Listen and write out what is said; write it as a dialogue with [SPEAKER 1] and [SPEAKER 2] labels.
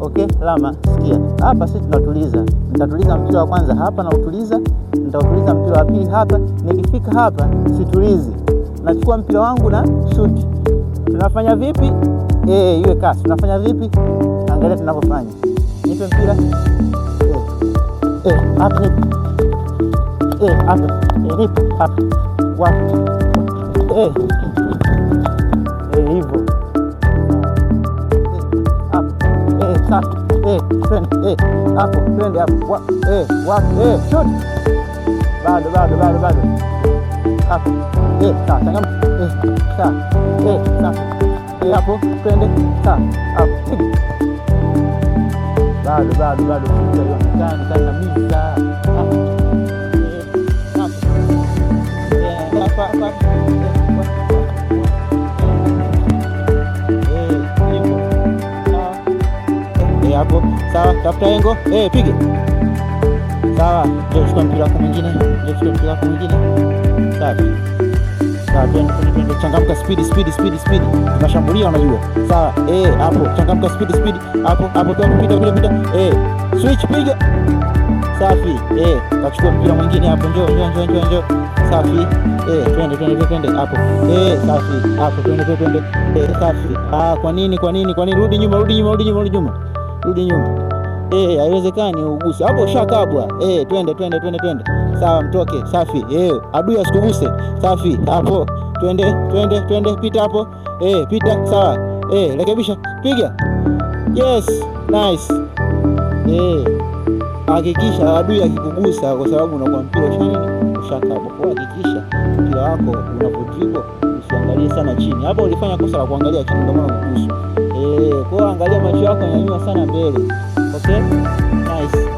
[SPEAKER 1] Okay, Lama, sikia. Hapa sisi tunatuliza. Nitatuliza mpira wa kwanza hapa na utuliza. Nitautuliza mpira wa pili hapa. Nikifika hapa situlizi. Nachukua mpira wangu na shoot. Tunafanya vipi? Iwe kasi. Tunafanya vipi? Angalia tunavyofanya. Nipe mpira. Hapa nipe. Hapa. Nipe hapa. Wapi? Hivyo. Hapo. Twende. Hapo. Twende hapo. Shoot. Bado. Hapo. Sawa. Changamka. Sawa. Sawa. Hapo. Twende. Sawa. Hapo. Bado. Ionekane kabisa. Hapo. Hapo. Sawa, tafuta engo. Piga. Sawa, ndio chukua mpira wako mwingine. Sawa. Twende. Changamka, speed. Tunashambulia unajua. Sawa. Hapo, changamka, speed. Hapo pita. Switch, piga. Safi. Kachukua mpira mwingine hapo. Njoo. Safi. Twende hapo. Safi. Hapo twende. Safi. Kwa nini? Rudi nyuma. Haiwezekani uguse. Hapo shakabwa. Twende. Sawa, mtoke. Safi. Adui asikuguse. Safi. Hapo. Twende. Pita hapo. Pita. Sawa. Rekebisha. Piga. Yes. Nice. Hakikisha adui akikugusa kwa sababu unakuwa mpira ushakabwa. Kwa hakikisha mpira wako unapodribble usiangalie sana chini. Hapo ulifanya kosa la kuangalia chini ndio maana ukuguswa. Kwa angalia macho yako yanyanyua sana mbele. Okay? Nice.